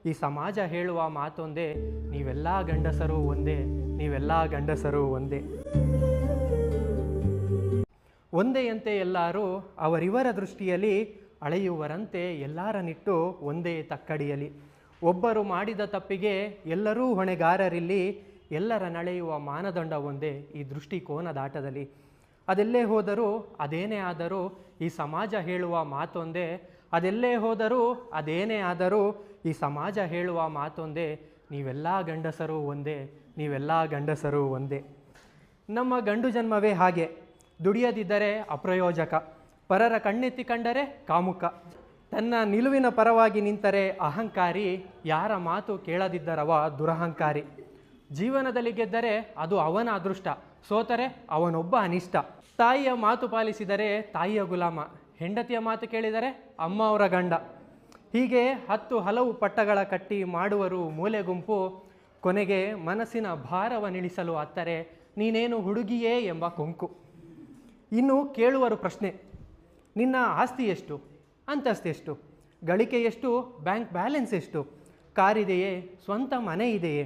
ಈ ಸಮಾಜ ಹೇಳುವ ಮಾತೊಂದೇ, ನೀವೆಲ್ಲ ಗಂಡಸರು ಒಂದೇ, ನೀವೆಲ್ಲ ಗಂಡಸರು ಒಂದೇ. ಒಂದೆಯಂತೆ ಎಲ್ಲರೂ ಅವರಿವರ ದೃಷ್ಟಿಯಲ್ಲಿ ಅಳೆಯುವರಂತೆ ಎಲ್ಲರನಿಟ್ಟು ಒಂದೇ ತಕ್ಕಡಿಯಲಿ. ಒಬ್ಬರು ಮಾಡಿದ ತಪ್ಪಿಗೆ ಎಲ್ಲರೂ ಹೊಣೆಗಾರರಿಲ್ಲಿ, ಎಲ್ಲರ ನಡೆಯುವ ಮಾನದಂಡ ಒಂದೇ ಈ ದೃಷ್ಟಿಕೋನದಾಟದಲ್ಲಿ. ಅದೆಲ್ಲೇ ಹೋದರೂ ಅದೇನೇ ಆದರೂ ಈ ಸಮಾಜ ಹೇಳುವ ಮಾತೊಂದೇ, ಅದೆಲ್ಲೇ ಹೋದರೂ ಅದೇನೇ ಆದರೂ ಈ ಸಮಾಜ ಹೇಳುವ ಮಾತೊಂದೇ, ನೀವೆಲ್ಲ ಗಂಡಸರು ಒಂದೇ, ನೀವೆಲ್ಲ ಗಂಡಸರು ಒಂದೇ. ನಮ್ಮ ಗಂಡು ಜನ್ಮವೇ ಹಾಗೆ, ದುಡಿಯದಿದ್ದರೆ ಅಪ್ರಯೋಜಕ, ಪರರ ಕಣ್ಣೆತ್ತಿ ಕಂಡರೆ ಕಾಮುಕ, ತನ್ನ ನಿಲುವಿನ ಪರವಾಗಿ ನಿಂತರೆ ಅಹಂಕಾರಿ, ಯಾರ ಮಾತು ಕೇಳದಿದ್ದರವ ದುರಹಂಕಾರಿ. ಜೀವನದಲ್ಲಿ ಗೆದ್ದರೆ ಅದು ಅವನ ಅದೃಷ್ಟ, ಸೋತರೆ ಅವನೊಬ್ಬ ಅನಿಷ್ಟ. ತಾಯಿಯ ಮಾತು ಪಾಲಿಸಿದರೆ ತಾಯಿಯ ಗುಲಾಮ, ಹೆಂಡತಿಯ ಮಾತು ಕೇಳಿದರೆ ಅಮ್ಮ ಅವರ ಗಂಡ. ಹೀಗೆ 10 ಹಲವು ಪಟ್ಟಗಳ ಕಟ್ಟಿ ಮಾಡುವರು ಮೂಲೆ ಗುಂಪು, ಕೊನೆಗೆ ಮನಸ್ಸಿನ ಭಾರವನಿಳಿಸಲು ಅತ್ತರೆ ನೀನೇನು ಹುಡುಗಿಯೇ ಎಂಬ ಕೊಂಕು. ಇನ್ನು ಕೇಳುವರು ಪ್ರಶ್ನೆ, ನಿನ್ನ ಆಸ್ತಿ ಎಷ್ಟು, ಅಂತಸ್ತೆಷ್ಟು, ಗಳಿಕೆ ಎಷ್ಟು, ಬ್ಯಾಂಕ್ ಬ್ಯಾಲೆನ್ಸ್ ಎಷ್ಟು, ಕಾರಿದೆಯೇ, ಸ್ವಂತ ಮನೆ ಇದೆಯೇ,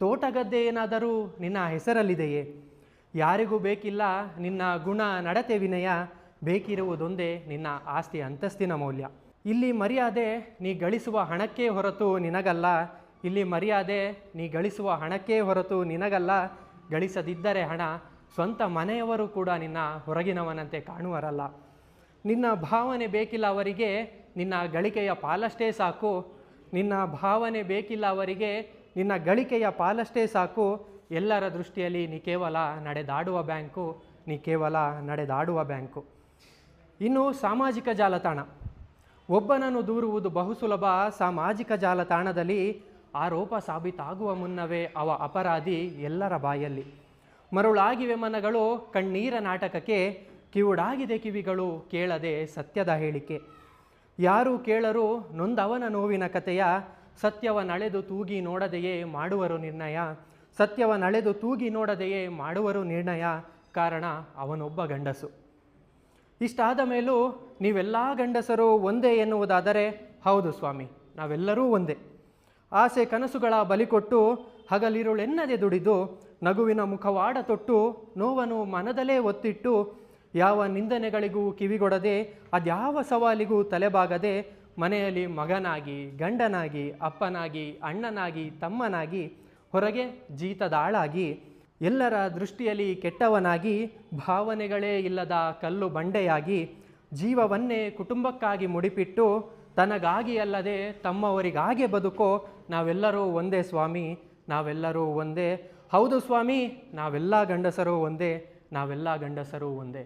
ತೋಟ ಗದ್ದೆ ಏನಾದರೂ ನಿನ್ನ ಹೆಸರಲ್ಲಿದೆಯೇ? ಯಾರಿಗೂ ಬೇಕಿಲ್ಲ ನಿನ್ನ ಗುಣ ನಡತೆ ವಿನಯ, ಬೇಕಿರುವುದೊಂದೇ ನಿನ್ನ ಆಸ್ತಿ ಅಂತಸ್ತಿನ ಮೌಲ್ಯ. ಇಲ್ಲಿ ಮರ್ಯಾದೆ ನೀ ಗಳಿಸುವ ಹಣಕ್ಕೆ ಹೊರತು ನಿನಗಲ್ಲ, ಇಲ್ಲಿ ಮರ್ಯಾದೆ ನೀ ಗಳಿಸುವ ಹಣಕ್ಕೆ ಹೊರತು ನಿನಗಲ್ಲ, ಗಳಿಸದಿದ್ದರೆ ಹಣ ಸ್ವಂತ ಮನೆಯವರು ಕೂಡ ನಿನ್ನ ಹೊರಗಿನವನಂತೆ ಕಾಣುವರಲ್ಲ. ನಿನ್ನ ಭಾವನೆ ಬೇಕಿಲ್ಲ ಅವರಿಗೆ, ನಿನ್ನ ಗಳಿಕೆಯ ಪಾಲಷ್ಟೇ ಸಾಕು, ನಿನ್ನ ಭಾವನೆ ಬೇಕಿಲ್ಲ ಅವರಿಗೆ, ನಿನ್ನ ಗಳಿಕೆಯ ಪಾಲಷ್ಟೇ ಸಾಕು, ಎಲ್ಲರ ದೃಷ್ಟಿಯಲ್ಲಿ ನೀ ಕೇವಲ ನಡೆದಾಡುವ ಬ್ಯಾಂಕು, ನೀ ಕೇವಲ ನಡೆದಾಡುವ ಬ್ಯಾಂಕು. ಇನ್ನು ಸಾಮಾಜಿಕ ಜಾಲತಾಣ, ಒಬ್ಬನನ್ನು ದೂರುವುದು ಬಹು ಸುಲಭ. ಸಾಮಾಜಿಕ ಜಾಲತಾಣದಲ್ಲಿ ಆರೋಪ ಸಾಬೀತಾಗುವ ಮುನ್ನವೇ ಅವ ಅಪರಾಧಿ ಎಲ್ಲರ ಬಾಯಲ್ಲಿ. ಮರುಳಾಗಿವೆ ಮನಗಳು ಕಣ್ಣೀರ ನಾಟಕಕ್ಕೆ, ಕಿವುಡಾಗಿದೆ ಕಿವಿಗಳು ಕೇಳದೆ ಸತ್ಯದ ಹೇಳಿಕೆ. ಯಾರು ಕೇಳರು ನೊಂದವನ ನೋವಿನ ಕಥೆಯ, ಸತ್ಯವ ನಳೆದು ತೂಗಿ ನೋಡದೆಯೇ ಮಾಡುವರು ನಿರ್ಣಯ, ಸತ್ಯವ ನಳೆದು ತೂಗಿ ನೋಡದೆಯೇ ಮಾಡುವರು ನಿರ್ಣಯ, ಕಾರಣ ಅವನೊಬ್ಬ ಗಂಡಸು. ಇಷ್ಟಾದ ಮೇಲೂ ನೀವೆಲ್ಲ ಗಂಡಸರು ಒಂದೇ ಎನ್ನುವುದಾದರೆ, ಹೌದು ಸ್ವಾಮಿ, ನಾವೆಲ್ಲರೂ ಒಂದೇ. ಆಸೆ ಕನಸುಗಳ ಬಲಿಕೊಟ್ಟು ಹಗಲಿರುಳೆನ್ನದೆ ದುಡಿದು, ನಗುವಿನ ಮುಖವಾಡ ತೊಟ್ಟು ನೋವನ್ನು ಮನದಲ್ಲೇ ಒತ್ತಿಟ್ಟು, ಯಾವ ನಿಂದನೆಗಳಿಗೂ ಕಿವಿಗೊಡದೆ, ಅದ್ಯಾವ ಸವಾಲಿಗೂ ತಲೆಬಾಗದೆ, ಮನೆಯಲ್ಲಿ ಮಗನಾಗಿ, ಗಂಡನಾಗಿ, ಅಪ್ಪನಾಗಿ, ಅಣ್ಣನಾಗಿ, ತಮ್ಮನಾಗಿ, ಹೊರಗೆ ಜೀತದಾಳಾಗಿ, ಎಲ್ಲರ ದೃಷ್ಟಿಯಲ್ಲಿ ಕೆಟ್ಟವನಾಗಿ, ಭಾವನೆಗಳೇ ಇಲ್ಲದ ಕಲ್ಲು ಬಂಡೆಯಾಗಿ, ಜೀವವನ್ನೇ ಕುಟುಂಬಕ್ಕಾಗಿ ಮುಡಿಪಿಟ್ಟು, ತನಗಾಗಿ ಅಲ್ಲದೆ ತಮ್ಮವರಿಗಾಗೆ ಬದುಕೋ, ನಾವೆಲ್ಲರೂ ಒಂದೇ ಸ್ವಾಮಿ, ನಾವೆಲ್ಲರೂ ಒಂದೇ. ಹೌದು ಸ್ವಾಮಿ, ನಾವೆಲ್ಲ ಗಂಡಸರು ಒಂದೇ, ನಾವೆಲ್ಲ ಗಂಡಸರು ಒಂದೇ.